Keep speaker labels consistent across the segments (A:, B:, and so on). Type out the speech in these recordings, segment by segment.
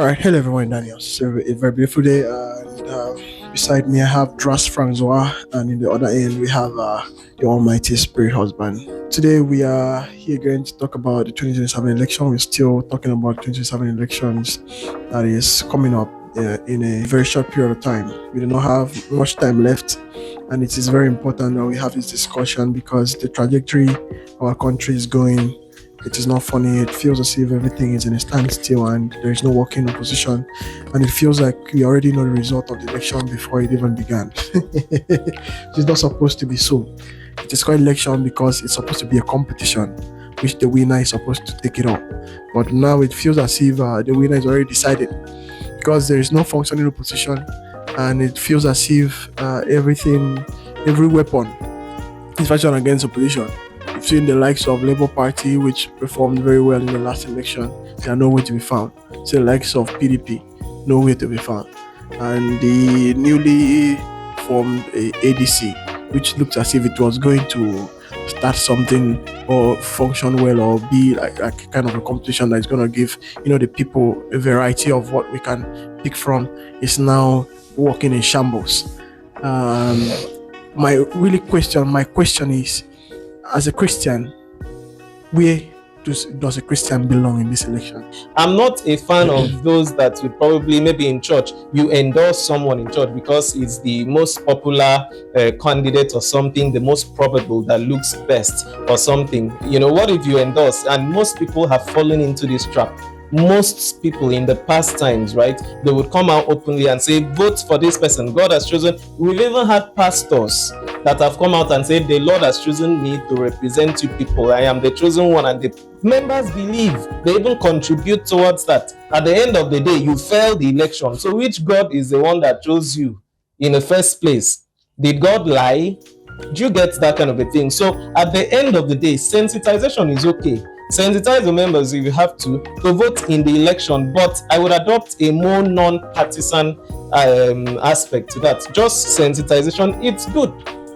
A: All right, hello everyone, Daniel. So a very beautiful day, and beside me I have Dras Francois, and in the other end we have the Almighty Spirit Husband. Today we are here going to talk about the 2027 election. We're still talking about 2027 elections that is coming up in a very short period of time. We do not have much time left, and it is very important that we have this discussion because the trajectory our country is going, it is not funny. It feels as if everything is in a standstill and there is no working opposition. And it feels like we already know the result of the election before it even began. It's not supposed to be so. It is called election because it's supposed to be a competition, which the winner is supposed to take it on. But now it feels as if the winner is already decided because there is no functioning opposition, and it feels as if every weapon is fighting against opposition. We've seen the likes of Labour Party, which performed very well in the last election. They are nowhere to be found. So the likes of PDP, nowhere to be found. And the newly formed ADC, which looked as if it was going to start something or function well or be like kind of a competition that is going to give the people a variety of what we can pick from, is now working in shambles. My question is, as a Christian, where does a Christian belong in this election?
B: I'm not a fan of those that would probably, maybe in church, you endorse someone in church because it's the most popular candidate or something, the most probable that looks best or something. What if you endorse? And most people have fallen into this trap. Most people in the past times, right, they would come out openly and say, vote for this person. God has chosen. We've even had pastors that have come out and said, the Lord has chosen me to represent you people. I am the chosen one. And the members believe. They even contribute towards that. At the end of the day, you failed the election. So which God is the one that chose you in the first place? Did God lie? Do you get that kind of a thing? So at the end of the day, sensitization is okay. Sensitize the members if you have to vote in the election, but I would adopt a more non-partisan aspect to that. Just sensitization, it's good.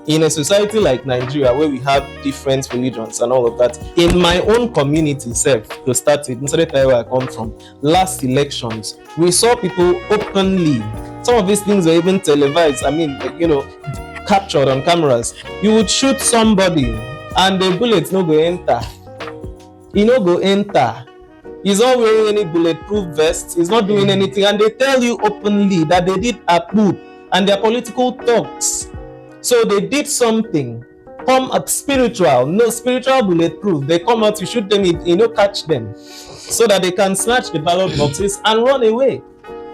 B: In a society like Nigeria, where we have different religions and all of that, in my own community itself, to start with, instead of where I come from, last elections, we saw people openly, some of these things were even televised, captured on cameras. You would shoot somebody and the bullets no go enter. Go enter. He's not wearing any bulletproof vests. He's not doing anything. And they tell you openly that they did approve and their political talks. So they did something. Come up spiritual. No, spiritual bulletproof. They come out, you shoot them, catch them. So that they can snatch the ballot boxes and run away.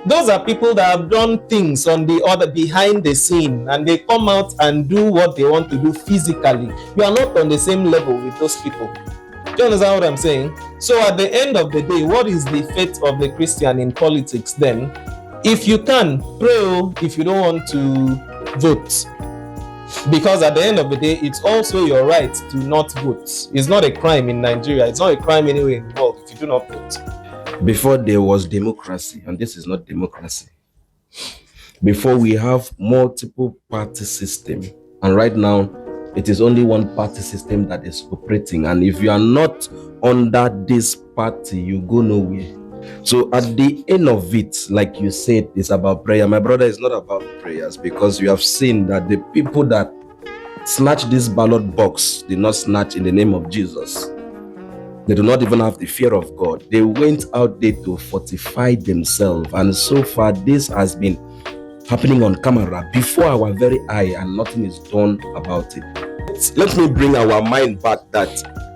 B: Those are people that have done things on the other behind the scene, and they come out and do what they want to do physically. You are not on the same level with those people. Do you understand what I'm saying? So at the end of the day, what is the fate of the Christian in politics then? If you can, pray if you don't want to vote. Because at the end of the day, it's also your right to not vote. It's not a crime in Nigeria. It's not a crime anywhere in the world if you do not vote.
C: Before there was democracy, and this is not democracy. Before we have multiple party system, and right now, it is only one party system that is operating, and if you are not under this party, you go nowhere. So at the end of it, like you said, it's about prayer. My brother, it's not about prayers, because you have seen that the people that snatch this ballot box did not snatch in the name of Jesus. They do not even have the fear of God. They went out there to fortify themselves, and so far this has been happening on camera before our very eye, and nothing is done about it. Let me bring our mind back that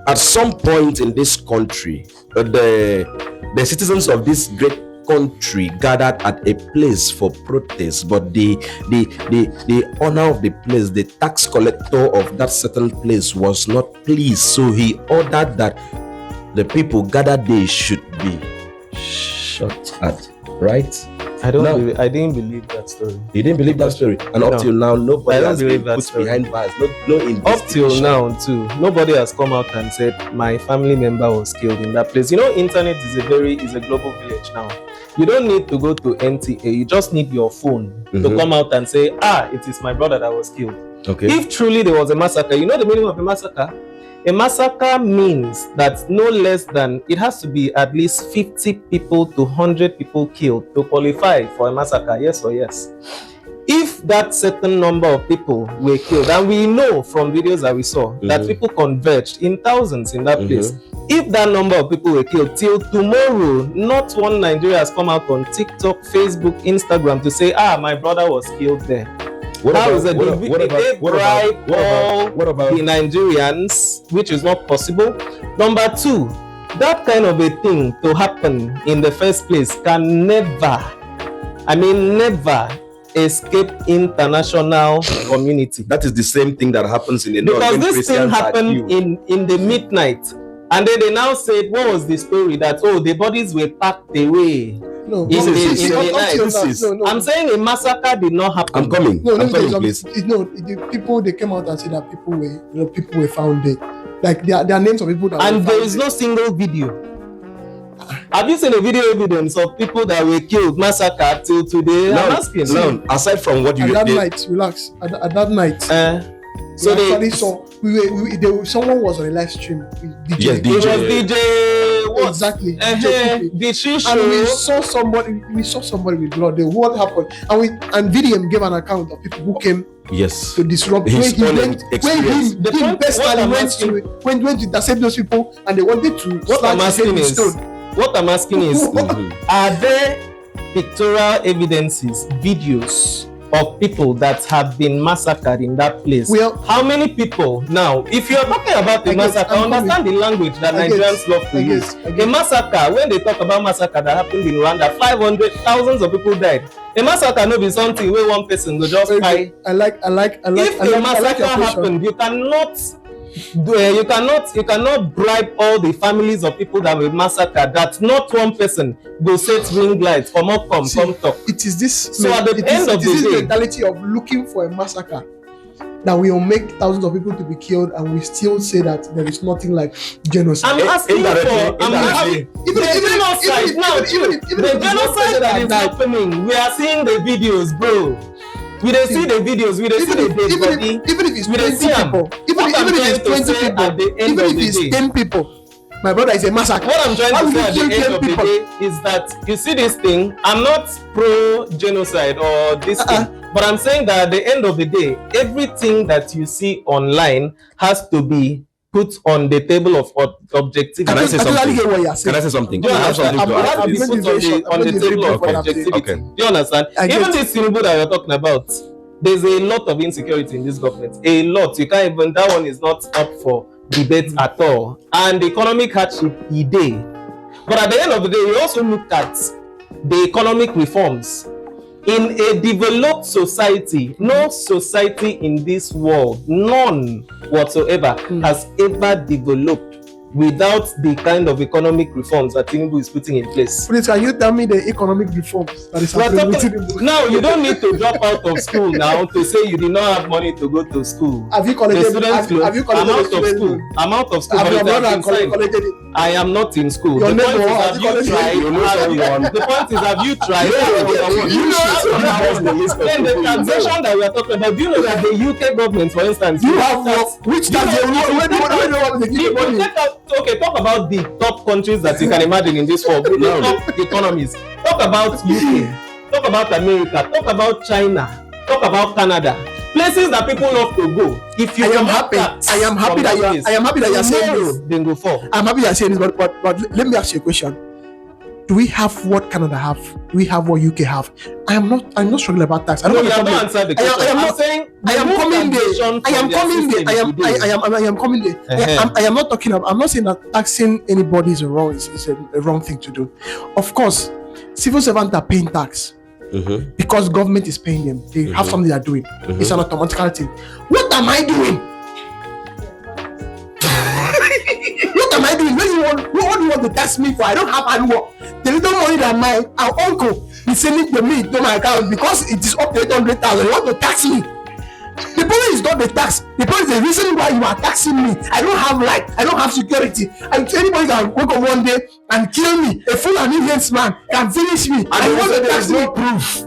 C: at some point in this country, the citizens of this great country gathered at a place for protest, but the owner of the place, the tax collector of that certain place, was not pleased. So he ordered that the people gathered there should be shot at, right?
B: I didn't believe that story.
C: You didn't believe that story? And up till now, nobody has been put behind bars. No investigation.
B: Up till now, too, nobody has come out and said, my family member was killed in that place. Internet is a global village now. You don't need to go to NTA. You just need your phone to come out and say, it is my brother that was killed.
C: Okay.
B: If truly there was a massacre, you know the meaning of a massacre? A massacre means that no less than, it has to be at least 50 people to 100 people killed to qualify for a massacre, yes or yes. If that certain number of people were killed, and we know from videos that we saw that people converged in thousands in that place, if that number of people were killed, till tomorrow, not one Nigeria has come out on TikTok, Facebook, Instagram to say, my brother was killed there. What about the Nigerians, which is not possible? Number two, that kind of a thing to happen in the first place can never escape international community.
C: That is the same thing that happens in the north.
B: Because this thing happened in the midnight, and then they now said, what was the story? That the bodies were packed away.
A: No,
B: in the night. I'm saying a massacre did not happen.
C: I'm coming. Please.
A: The people, they came out and said that people were found dead. Like there are names of people that.
B: And there is no single video. Have you seen a video evidence of people that were killed, massacred till today?
C: I'm asking. No, aside from what you
A: did. Night, relax. At that night.
B: So
A: they actually saw. Someone was on a live stream. DJ.
C: Yes, DJ.
B: It was DJ. What?
A: Exactly.
B: Did she show?
A: And we saw somebody with blood. What happened? And VDM gave an account of people who came.
C: Yes.
A: To disrupt. When he personally went to intercept those people, and they wanted to.
B: What I'm asking is, are there pictorial evidences, videos of people that have been massacred in that place?
A: Well,
B: how many people? Now, if you're talking about a massacre, understand the language that Nigerians love to use. A massacre, when they talk about massacre that happened in Rwanda, 500,000 of people died. A massacre no be something where one person will just fight.
A: I like.
B: If a massacre happened, you cannot bribe all the families of people that were massacred. That not one person will set ring lights come talk.
A: It is this.
B: So at the end of the day,
A: mentality of looking for a massacre that will make thousands of people to be killed, and we still say that there is nothing like genocide.
B: I'm asking the genocide that is happening. We are seeing the videos, bro. We don't see the videos, we don't see the dead body.
A: Even if it's 20 people, even if it's 10 people, my brother is a massacre.
B: What I'm trying to say at the end of the day is that you see this thing, I'm not pro genocide or this thing, but I'm saying that at the end of the day, everything that you see online has to be put on the table of objectivity.
C: Can I say something?
B: Do you understand? On the table of objectivity.
C: Okay.
B: Do you understand? Even this Tinibu that we're talking about, there's a lot of insecurity in this government. A lot. You can't even, that one is not up for debate at all. And the economic hardship, but at the end of the day, we also look at the economic reforms. In a developed society, no society in this world, none whatsoever, has ever developed without the kind of economic reforms that Tinibu is putting in place.
A: Please, can you tell me the economic reforms that is happening with Tinibu?
B: Now, you don't need to drop out of school now to say you did not have money to go to school.
A: Have you collected
B: I'm out of school. I'm out of school.
A: Have your brother collected it?
B: I am not in school.
A: Your
B: The point
A: neighbor,
B: is, have you tried? The point is, have you tried? Then the taxation that we are talking about, do you know that the UK government, for instance,
A: you have which tax?
B: Okay, talk about the top countries that you can imagine in this world, the top economies. Talk about UK, talk about America, talk about China, talk about Canada. Places that people love to go. If you
A: I am happy that you are saying this.
B: Then go for.
A: I'm happy that you are saying this, but let me ask you a question. Do we have what Canada have? Do we have what UK have? I'm not struggling about tax. I
B: don't answer the question.
A: I'm coming there. I am not talking about. I'm not saying that taxing anybody is wrong. Is a wrong thing to do. Of course, civil servants are paying tax because government is paying them. They have something they are doing. It's an automatical thing. What am I doing? What am I doing? What do you want to tax me for? I don't have annual. The little money that my uncle is sending to me to my account because it is up to 800,000. You want to tax me? The problem is not the tax. The problem is the reason why you are taxing me. I don't have light. I don't have security. And anybody can wake up one day and kill me. A full and Indian man can finish me. And you want to tax me? Proof.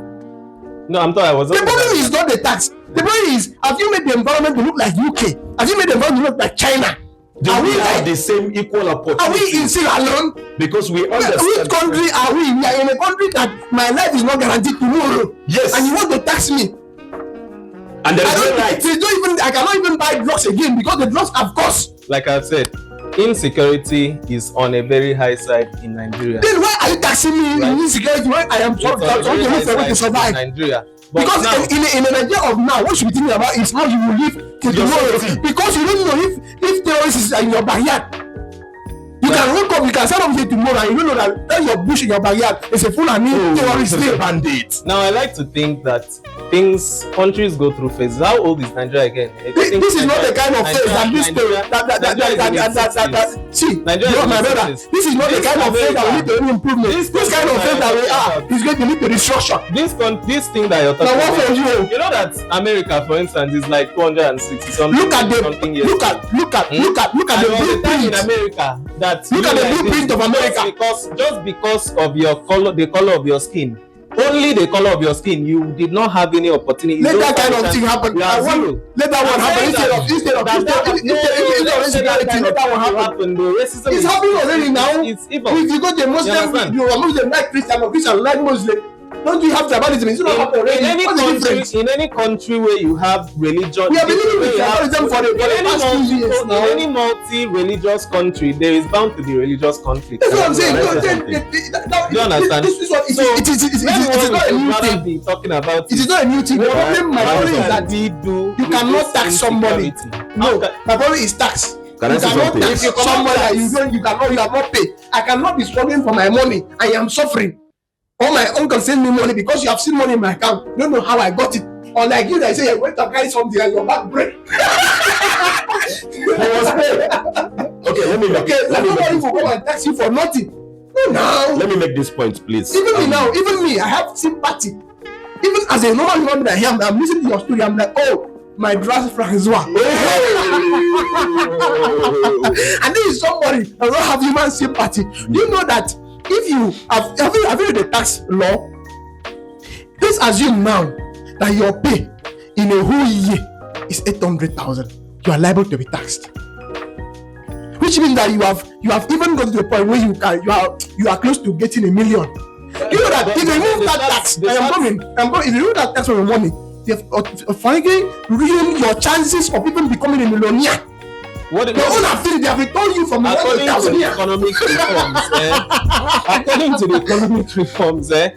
B: No, I'm sorry.
A: The problem is not the tax. The problem is, have you made the environment to look like UK? Have you made the environment to look like China?
C: Do
A: Are
C: we
A: we
C: have
A: like,
C: the same equal
A: are
C: opportunity?
A: we in Sierra Leone?
C: Because we understand.
A: Which country are we? We are in a country that my life is not guaranteed tomorrow.
C: Yes.
A: And you want to tax me?
C: And there is no right.
A: I cannot even buy drugs again because the drugs have cost.
B: Like I've said, insecurity is on a very high side in Nigeria.
A: Then why are you taxing me
B: Right.
A: in insecurity when I am trying to look for a way to survive?
B: Nigeria. But
A: Because
B: now,
A: in a Nigeria of now, what you be thinking about is how you will live till tomorrow.
C: safety.
A: Because you don't know if terrorists is in your backyard. You can wake up, you can stand up here tomorrow, and you don't know that your bush in your backyard is a full and terrorist
C: it's a
A: there.
C: bandit.
B: now I like to think that countries go through phases. How old is Nigeria again? I think
A: This is not the kind of phase that this see,
B: Nigeria
A: you
B: is
A: my
B: in
A: brother.
B: its
A: This is not the
B: This
A: kind of phase that we need to any improvement.
B: This
A: This kind of phase that we are is going to lead to destruction.
B: This thing that you're talking
A: Now what
B: about.
A: for you?
B: You know that America, for instance, is like 260 something.
A: Look at
B: something years.
A: look at the
B: And there was a time in
A: blueprint.
B: America that
A: Look at the
B: you like
A: blueprint
B: this,
A: of America.
B: just because of your color, the color of your skin, only the color of your skin, you did not have any opportunity.
A: Let
B: Those
A: that kind
B: are the
A: of thing
B: times
A: happen.
B: you are zero.
A: Let that one
B: I'm
A: happen
B: saying
A: instead
B: that-
A: of insecurity. Let that one happen.
B: The racism
A: It's
B: is-
A: happening already now.
B: It's evil.
A: If you go to a Muslim,
B: understand?
A: you are Muslim like Christian or Christian like Muslim. Don't you have tribalism? It's not happen already.
B: In any
A: What's the difference?
B: country, in any country where you have religion,
A: We have been living with
B: where you have-
A: tribalism for the past 2 years
B: in
A: now.
B: any multi-religious country, there is bound to be religious conflict.
A: That's what I'm saying.
B: Right?
A: No,
B: Do you understand?
A: This one,
B: So,
A: it is
B: Maybe
A: not a
B: what we
A: new
B: should rather
A: thing.
B: be talking about
A: It is not a new thing. The problem, my problem is that
B: we do
A: you
B: with
A: cannot
B: this
A: tax somebody.
B: insecurity.
A: No, my problem is tax.
C: Can I
A: You
C: say
A: cannot
C: something?
A: tax
B: If you cannot
A: somebody that
B: tax-
A: you have not paid. I cannot be struggling for my money. I am suffering. All my uncle send me money because you have seen money in my account. You don't know how I got it. Or like you that say you're going to carry something and your back break. I was paid.
C: Okay, let me make,
A: Okay,
C: let me
A: nobody
C: make,
A: will come and tax you for nothing. No, now.
C: let me make this point, please.
A: Even me now, even me, I have sympathy. Even as a normal human being, I'm listening to your story. I'm like, oh, my dress Francois. And this is somebody that don't have human sympathy. Do you know that if you have you read the tax law? Let's assume now that your pay in a whole year is 800,000. You are liable to be taxed. Which means that you have even gone to the point where you are close to getting $1 million. You know that if you remove that tax, if you remove that tax from your money, you've finally ruined your chances of even becoming a millionaire. Your own affiliate, they have returned you from
B: according to
A: 1,000
B: the
A: years.
B: economic reforms, according to the economic reforms, the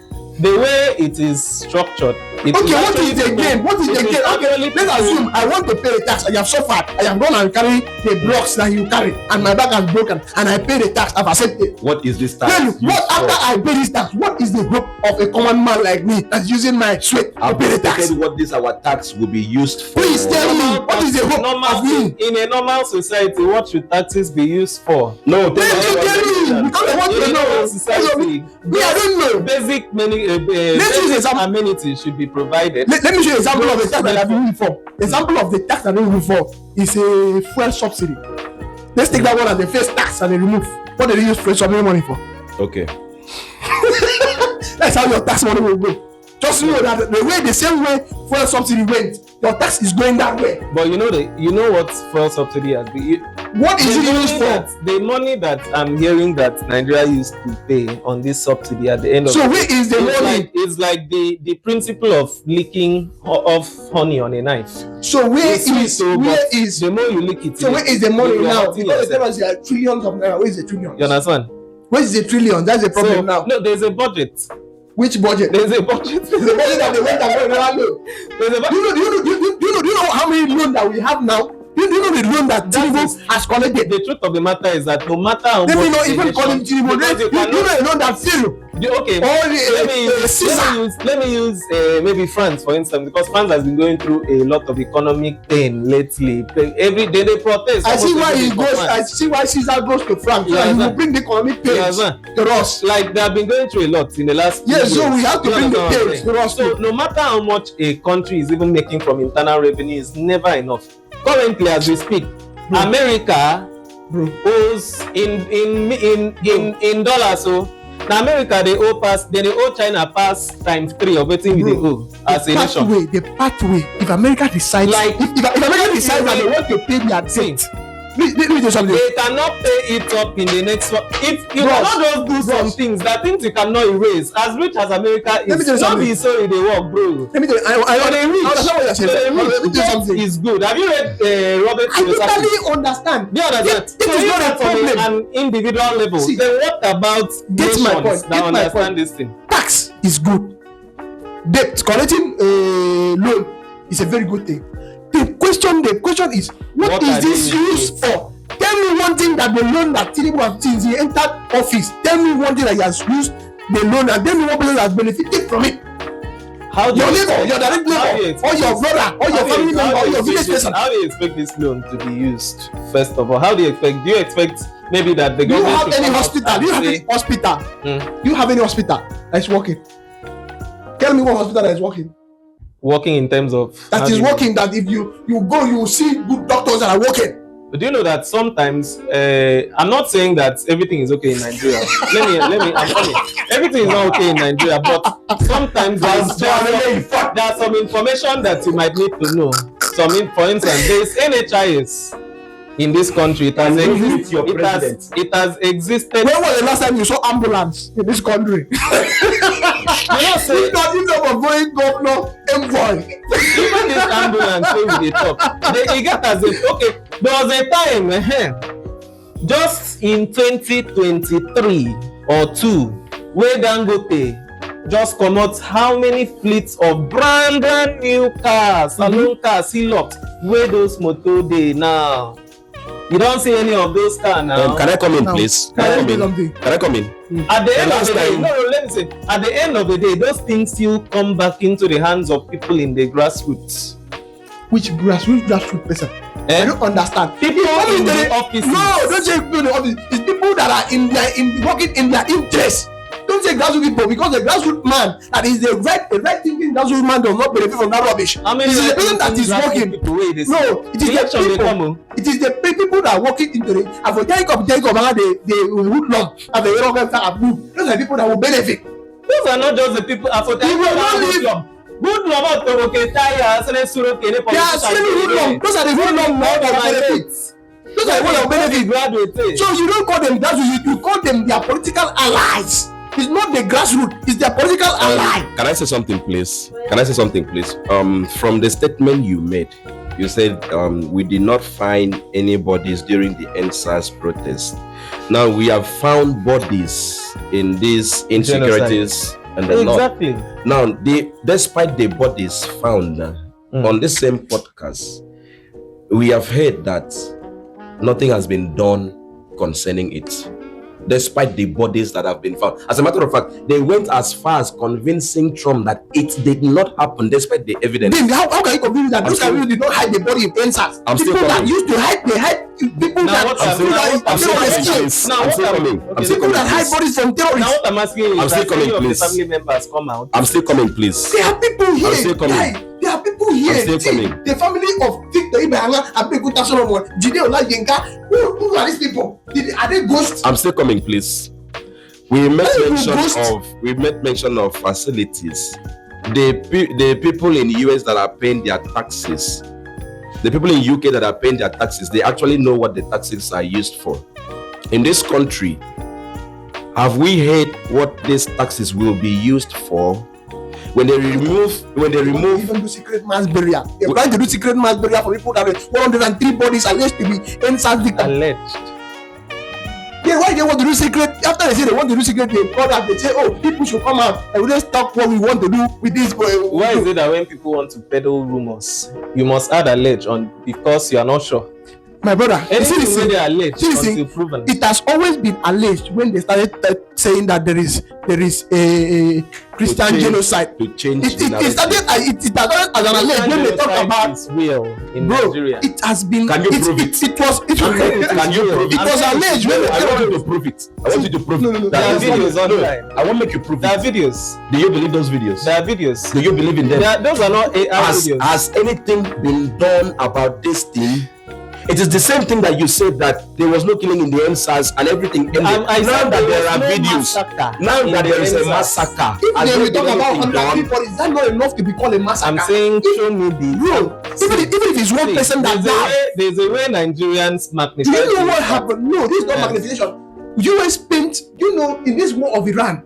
B: way it is structured.
A: Okay, what is the gain? What is the gain? Okay, let's assume I want to pay the tax. I have suffered. I have gone and carry the blocks that you carry, and my back has broken, and I pay the tax. I've accepted.
C: What is this tax?
A: Then
C: used
A: what
C: for?
A: after I pay this tax? What is the hope of a common man like me that's using my sweat to
C: I've
A: pay the tax?
C: stated what this our tax will be used for.
A: Please tell me what is the hope of me?
B: In a normal society, what should taxes be used for?
C: No,
A: Then you tell me because I want
B: In
A: to
B: a normal
A: know.
B: society,
A: Me, I don't know.
B: basic
A: Let's use
B: basic
A: example.
B: amenities should be provided.
A: Let me show you an example of the tax that I've been before. Example of the tax that I've been before is a fuel subsidy. Let's take that one as the first tax that they remove. What do they use fuel subsidy money for?
C: Okay.
A: That's how your tax money will go. Just know that the same way fuel subsidy went, your tax is going that way.
B: But you know what fuel subsidy has been.
A: What is it used for?
B: The money that I'm hearing that Nigeria used to pay on this subsidy at the end of
A: So where is the money?
B: it's like the principle of licking of honey on a knife.
A: So where
B: It's sweet,
A: is
B: so,
A: where
B: but
A: is
B: the more you lick it,
A: so where is the money
B: you are
A: now?
B: hurting
A: Because the
B: yourself.
A: there are trillions of naira. Where is the trillions?
B: You understand?
A: Where is the trillion? That's the problem
B: So,
A: now.
B: no, there's a budget.
A: Which budget?
B: There's a budget.
A: The budget that they went and got another loan.
B: There's a budget.
A: Do you know how many loans that we have now? Do you know the loan that Tinibu has collected?
B: The truth of the matter is that no matter how
A: Let
B: much
A: me not
B: the
A: even call him
B: nation-
A: Tinibu.
B: because
A: You know the loan that zero.
B: Okay, let me use maybe France for instance, because France has been going through a lot of economic pain lately. Every day they protest.
A: I see why
B: Almost
A: he
B: every day
A: goes.
B: for
A: I
B: France.
A: see why Caesar goes to France.
B: Yeah,
A: So he will
B: sir.
A: bring the economic pains
B: Yeah, sir.
A: to us.
B: Like they have been going through a lot in the last.
A: Yes,
B: few
A: so
B: years.
A: we have to
B: You
A: bring the
B: understand what I'm
A: pains
B: saying?
A: to us.
B: So no matter how much a country is even making from internal revenue, is never enough. Currently, as we speak, America owes in dollars. So now America they owe China pass times 3 of everything they owe as a nation.
A: The pathway. If America decides,
B: Like-
A: if America decides that they want to pay their
B: See,
A: debt, let me do something.
B: They cannot pay it up in the next one. If you
A: Bros,
B: cannot just do some things, that things you cannot erase. As rich as America
A: Let me
B: is,
A: tell you
B: not
A: something.
B: be sorry they work, bro.
A: Let me tell you, I understand what you're saying. Let me tell you something.
B: Is good. Have you read Robert
A: I
B: Kiyosaki?
A: totally understand.
B: Do you understand?
A: It
B: So
A: is
B: you
A: not a
B: are from
A: problem.
B: an individual level.
A: See,
B: Then what about
A: get my
B: nations
A: point,
B: that
A: get my
B: understand
A: point.
B: this thing?
A: Tax is good. Debt, collecting a loan is a very good thing. The question is, what is this used for? Tell me one thing that the loan that Tinibu has since he entered office. Tell me one thing that he has used the loan, and tell me one person has benefited from it.
B: How do
A: Your
B: you
A: neighbor,
B: expect-
A: your direct
B: how do you
A: neighbor, or
B: expect
A: your
B: this?
A: brother, or your
B: How do you-
A: family member,
B: how
A: or
B: do
A: your
B: you
A: village
B: expect this-
A: person.
B: How do you expect this loan to be used? First of all, how do you expect? Do you expect maybe that the
A: Do you
B: government
A: have
B: should
A: any
B: come out
A: hospital?
B: and
A: Do you have
B: say,
A: any hospital?
B: Hmm.
A: Do you have any hospital that is working? Tell me one hospital that is working.
B: working in terms of
A: That
B: how
A: is
B: do you-
A: working. That if you go, you will see good doctors that are working.
B: But do you know that sometimes I'm not saying that everything is okay in Nigeria. let me. I'm coming. Everything is not okay in Nigeria, but sometimes there are some information that you might need to know. For instance, there is NHIS in this country. It has existed.
A: When was the last time you saw ambulance in this country?
B: You know, say
A: If not of going governor envoy.
B: even this ambulance wey we dey talk, e get as if okay, there was a time just in 2023 or 2 wey Dangote just comot how many fleets of brand new cars, salon cars, Hilux, wey those motor dey now. You don't see any of those cars now.
C: Can I come in,
A: Now,
C: please?
A: can I say something?
C: Can I come in?
B: At the end of
C: last
B: the day,
C: time-
B: no, let me say, at the end of the day, those things still come back into the hands of people in the grassroots.
A: Which grassroots person? I don't understand.
B: People
A: Come
B: in
A: into
B: the offices.
A: No, don't say people in the office. It's people that are working in their interest. Don't say grassroots people, because the grassroots man that is the right thinking grassroots man does not benefit from that rubbish.
B: How many
A: It is the person that is
B: grassroots
A: working.
B: people wey dey see?
A: No, it is
B: Election
A: the
B: dey come,
A: people.
B: oh.
A: It is the people that are working into it. And for take up, and the hoodlum and the yellow guys that are good. Those are people that will benefit.
B: Those are not just the people.
A: You will not live.
B: Good love to okay tire, sene suro kene
A: There are so many hoodlum. Those are the hoodlum now that will benefit. Those are the ones that will benefit.
B: Graduate.
A: So you don't call them grassroots, you call them their political allies. It's not the grassroots, it's their political ally.
C: Can I say something, please? From the statement you made, you said we did not find any bodies during the NSAS protest. Now we have found bodies in these insecurities and the
B: Exactly.
C: Now, despite the bodies found on this same podcast, we have heard that nothing has been done concerning it, despite the bodies that have been found. As a matter of fact, they went as far as convincing Trump that it did not happen, despite the evidence.
A: Then how can you convince that those people did not hide the body in NSAS?
C: I'm still
A: People that
C: coming.
A: used to hide, they hide people
B: Now
A: that
B: what
C: I'm still
A: people that hide
C: coming,
A: bodies from
B: Now
A: terrorists.
B: what I'm asking you
C: I'm
B: is
C: still
B: that
C: coming,
B: any of the
C: please.
B: family members come out.
C: I'm still coming, please.
A: There are people here.
C: I'm still coming.
A: Guy, there are people here.
C: I'm still
A: See,
C: coming.
A: the family of Victor Ibrahima, Abekuta Solomon, Jide Olayenka. Who are these people? Are they ghosts?
C: I'm still coming, please. We made
A: Why you
C: mention
A: ghost?
C: of facilities. The people in US that are paying their taxes, the people in UK that are paying their taxes, they actually know what the taxes are used for. In this country, have we heard what these taxes will be used for? When they remove
A: Even do secret mass burial. They're trying to do secret mass burial for people that have 103 bodies alleged to be NSAS victims.
B: Alleged.
A: Yeah, why they want to do secret? After they say they want to do secret, they call out, they say, oh, people should come out and let's talk what we want to do with this.
B: Why is it that when people want to peddle rumors, you must add alleged on because you are not sure?
A: My brother, you see
B: Anything
A: this
B: when
A: thing?
B: they are alleged
A: See this
B: until
A: thing?
B: proven.
A: It has always been alleged when they started saying that there is a Christian
C: change-
A: genocide.
C: to change
A: It
C: the narrative.
A: started as an alleged when they talk
B: Genocide
A: about.
B: is real in
A: Bro,
B: Nigeria.
A: it has been.
C: Can you prove it?
A: It was.
C: Can you prove
A: It was alleged when they
C: I want
A: talk
C: you to prove it. I want you to prove
A: No,
C: it.
A: no, no.
B: There are
C: That is
B: videos
C: not-
B: online.
C: I want to make you prove
B: There are
C: it.
B: videos.
C: Do you believe those videos?
B: There are videos.
C: Do you believe in them?
B: Those are not AI videos.
C: Has anything been done about this thing? It is the same thing that you said that there was no killing in the NSAS and everything ended.
B: I
C: Now
B: said
C: that
B: there
C: there are
B: was no
C: videos,
B: massacre
C: now
B: in
C: that
B: the
C: there is a
B: NSAS.
C: massacre,
A: If
C: has
A: they
C: there
A: will talk
C: been
A: about
C: anything
A: 103
C: done?
A: bodies, is that not enough to be called a massacre?
B: I'm saying
A: If-
B: show me the
A: Bro, Even if it's one person that died.
B: There's a way Nigerians magnify.
A: Do you know what happened? No, this is not magnification. US spent, in this war of Iran,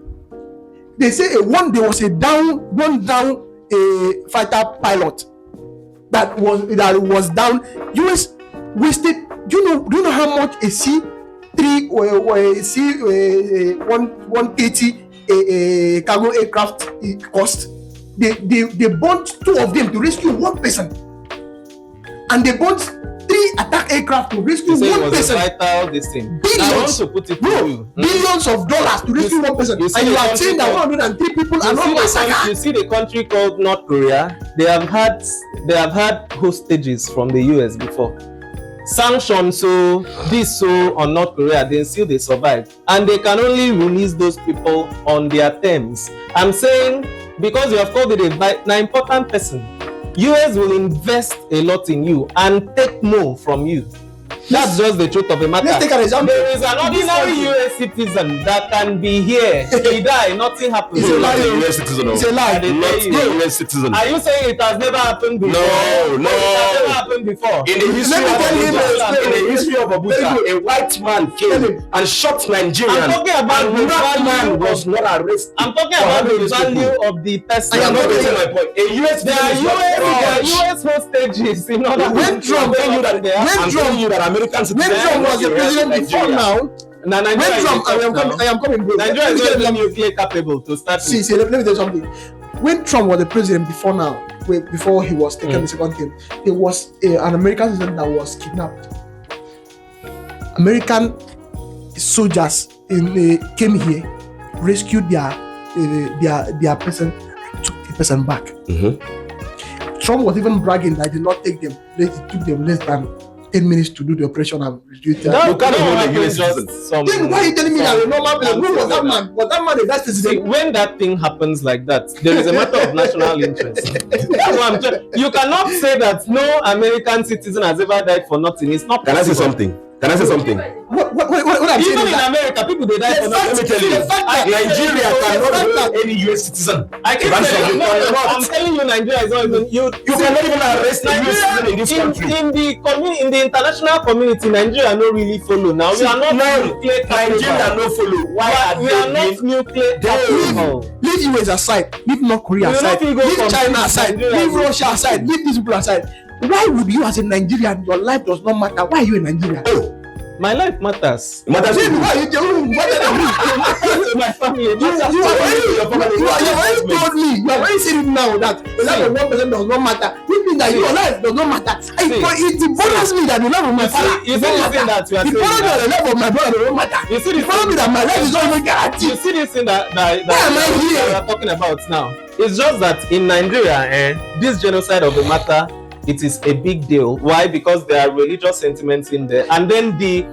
A: they say there was a down fighter pilot that was down. US wasted. Do you know how much a C-3 or a C-180 cargo aircraft cost? They bought 2 of them to rescue 1 person, and they bought 3 attack aircraft to rescue 1 person.
B: Vital, this thing.
A: Billions,
B: I want to put it to you.
A: Billions of dollars to rescue 1 person, and you are saying that 103 people are not massacred.
B: You see the country called North Korea. They have had hostages from the US before. Sanctions on North Korea, then still they survive, and they can only release those people on their terms. I'm saying, because you have called it an important person, US will invest a lot in you and take more from you. That's just the truth of the matter.
A: Let's take an example.
B: There is an ordinary US citizen that can be here. He die, nothing happens.
C: It's a lie. US citizen.
A: It's a lie.
C: Not a US citizen.
B: Are you saying it has never happened before?
C: No.
B: It has never happened before.
C: In the history of Abuja, a white man came and shot Nigerians.
B: I'm talking about the
C: that man
B: value
C: was not arrested.
B: I'm talking about the value of the person.
C: I am not getting my point. A US
B: There are US hostages in order
A: When Trump
C: telling you that American citizens.
A: When Trump was the president before now, I am coming, bro.
B: Nigeria is not even nuclear capable to start with.
A: See, let me tell you something. When Trump was the president before now, before he was taken the second term, there was an American citizen that was kidnapped. American soldiers came here, rescued their person, and took the person back.
C: Mm-hmm.
A: Trump was even bragging that he did not take them. It took them less than 10 minutes to do the operation and reduce their.
C: You can't hold a US citizen.
A: Then why are you telling me that a normal person? Who was that man? Was that man a best
B: See,
A: president?
B: when that thing happens like that, there is a matter of national interest. That's what I'm trying. You cannot say that no American citizen has ever died for nothing. It's not possible.
C: Can I say something? Can I say something?
A: What I'm saying
B: Even
A: is
B: in
A: that
B: America, people they die for nothing.
C: Let me tell you, Nigeria cannot hold any US citizen.
B: I keep saying, I'm telling you, Nigeria is not even you.
C: You cannot even arrest a US citizen in this country.
B: In the international community, Nigeria no really follow. Now we are not nuclear
C: Nigeria no follow. Why are
B: we are not nuclear capable.
A: leave US aside, leave North Korea
B: You
A: aside,
B: know, if you go
A: leave
B: from
A: China aside,
B: Nigeria
A: leave
B: to-
A: Russia aside, leave these people aside. Why would you, as a Nigerian, your life does not matter? Why are you in Nigeria?
B: My life matters.
C: It matters to
A: Then
C: you.
A: why are you telling me? What are
B: My family.
A: you already told me. You already said it now that the life of one person does not matter. You mean that your life does not matter? It bothers me that the life of my father
B: You see
A: does
B: this
A: not
B: thing
A: matter.
B: that you are
A: It bothers me that the life of my brother does not matter.
B: You see
A: It
B: this
A: bothers me that my life is not even
B: You
A: guaranteed.
B: see this thing that
A: Why am I here?
B: we are talking about now. It's just that in Nigeria, this genocide of the matter, it is a big deal. Why? Because there are religious sentiments in there, and then the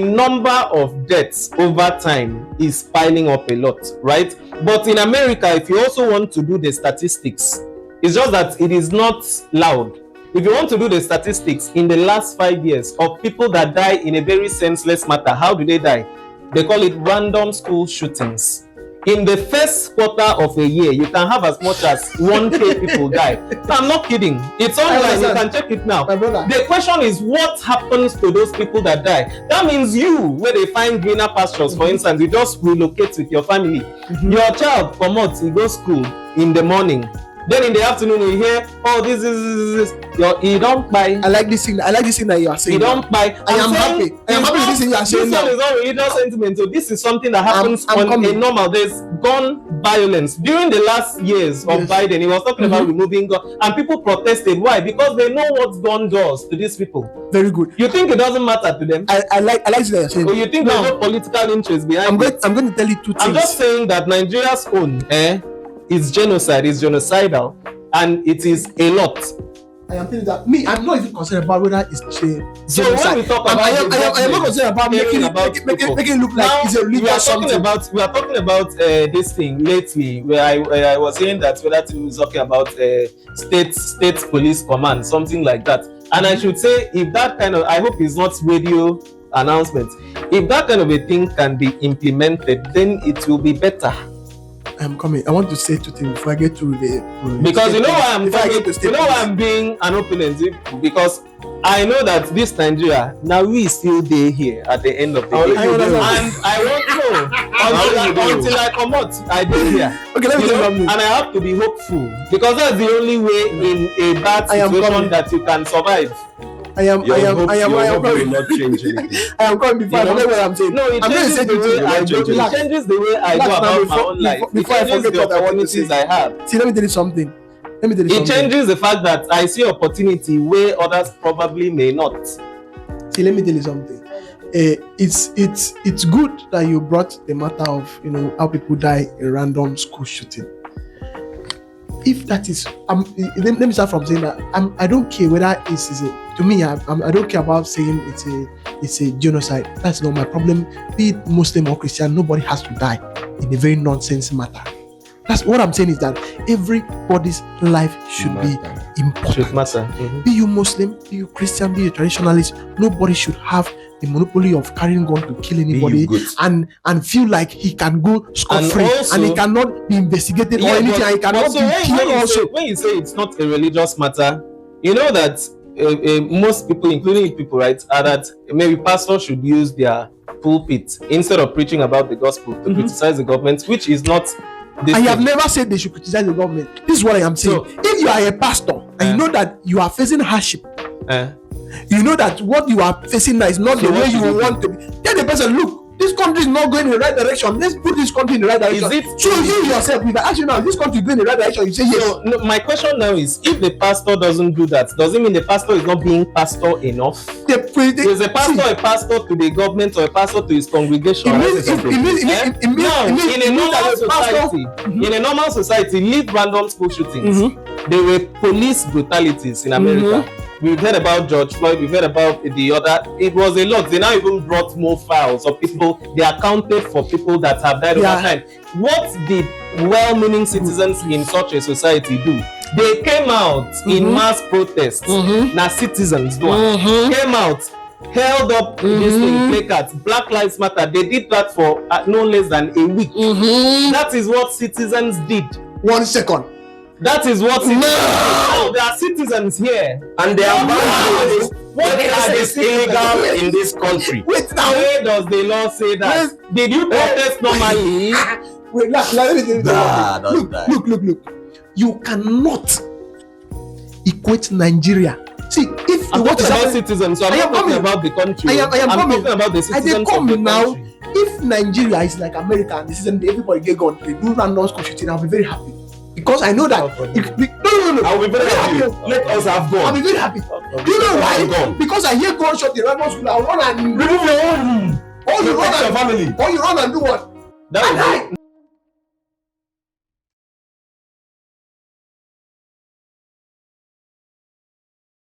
B: number of deaths over time is piling up a lot, right? But in America, if you also want to do the statistics, it's just that it is not loud. If you want to do the statistics in the last 5 years of people that die in a very senseless matter, how do they die? They call it random school shootings. In the first quarter of a year, you can have as much as 1K people die. No, I'm not kidding. It's online. You can check it now.
A: My brother.
B: The question is, what happens to those people that die? That means you, where they find greener pastures, for instance, you just relocate with your family. Your child come out, he goes school in the morning. Then in the afternoon, you hear, oh, this. You don't buy.
A: I like this thing. I like this thing that you are saying.
B: You don't buy.
A: I am happy. I am happy with this thing you are saying
B: This
A: now.
B: one is not religious sentiment. So this is something that happens
A: I'm
B: on
A: coming.
B: a normal. There's gun violence during the last years of
A: Yes.
B: Biden. He was talking about removing gun, and people protested. Why? Because they know what gun does to these people.
A: Very good.
B: You think it doesn't matter to them,
A: I like this that you're saying.
B: or you think
A: Now,
B: there's no political interest behind it?
A: I'm going to tell you two things.
B: I'm just saying that Nigeria's own is genocide, is genocidal, and it is a lot.
A: I am telling you that I'm not even concerned about whether it's
B: So when we talk about
A: I am not concerned about making it look like
B: now,
A: it's a religious something.
B: we are talking about this thing lately, where I was saying that whether Tinibu is talking about state police command, something like that. And I should say, if that kind of, I hope it's not radio announcement, if that kind of a thing can be implemented, then it will be better.
A: I'm coming. I want to say two things before I get to the
B: Because you know why I'm
A: Before I
B: coming,
A: get to
B: you know why I'm being an opponent, because I know that this Nigeria now we still there here at the end of the day,
A: I understand.
B: and I won't know until I come out. I did here.
A: Okay, let me
B: You
A: tell
B: know,
A: you
B: and
A: something.
B: I have to be hopeful because that's the only way in a bad
A: I am
B: situation
A: coming.
B: that you can survive.
A: I am
C: Your hope will
A: coming.
C: not change anything.
A: I am coming before I
B: You know?
A: forget what I'm saying.
B: No, it
A: I'm going to
B: changes
A: say
B: the
A: two
B: way
A: things.
B: I go.
C: Relax.
B: It changes the way I
A: Relax
B: go
A: now
B: about my
A: before-
B: own life.
A: before I
B: It changes
A: forget
B: the
A: what I want to
B: opportunities
A: say.
B: I have.
A: See, let me tell you something.
B: It changes the fact that I see opportunity where others probably may not.
A: See, let me tell you something. It's good that you brought the matter of how people die in random school shooting. If that is, let me start from saying that I don't care whether it's to me. I don't care about saying it's a genocide. That's not my problem. Be it Muslim or Christian, nobody has to die in a very nonsense matter. That's what I'm saying is that everybody's life should be important.
B: Should matter.
A: Be you Muslim, be you Christian, be you traditionalist, nobody should have the monopoly of carrying gun to kill anybody and feel like he can go scot-free and he cannot be investigated or anything, and he cannot be killed also.
B: When you say it's not a religious matter, you know that most people, including people, right, are that maybe pastors should use their pulpit instead of preaching about the gospel to criticize the government, which is not.
A: I have never said they should criticize the government. This is what I am saying. So, if you are a pastor and you know that you are facing hardship, you know that what you are facing now is not the way you want to be. Tell the person, look, this country is not going in the right direction. Let's put this country in the right direction. So you yourself, if I ask you now, this country is going in the right direction, you say yes.
B: So, no, my question now is, if the pastor doesn't do that, does it mean the pastor is not being pastor enough? Is a pastor a pastor to the government or a pastor to his congregation?
A: In
B: a normal society, leave random school shootings. There were police brutalities in America. We've heard about George Floyd, we've heard about the other. It was a lot. They now even brought more files of people. They accounted for people that have died over time. What did well-meaning citizens in such a society do? They came out in mass protests. Now citizens came out, held up this thing, placards, Black Lives Matter. They did that for no less than a week. That is what citizens did.
A: 1 second.
B: That is what citizens did. There are citizens here,
C: And they are
B: What are the
C: illegal in this country.
A: Wait now.
B: Where does the law say that? Did you protest normally?
A: Wait, let me tell you something. Look. You cannot equate Nigeria. See, if
B: I'm
A: what
B: talking
A: is
B: about
A: happening,
B: citizens, so I'm
A: I
B: not
A: am
B: talking
A: coming.
B: about the country.
A: I am
B: I'm
A: coming.
B: talking about the
A: I
B: citizens
A: dey
B: of the
A: come now.
B: country.
A: If Nigeria is like America and the citizen, everybody get gun, they do random school shooting, I'll be very happy. Because I know that no.
C: I'll be very happy. Let us have
A: I'll be
C: gone.
A: very happy. Do you know why? Because I hear gunshot in random school, I run and
C: Remove your own room.
A: or you
C: Protect your
A: run
C: family.
A: and do what?
B: That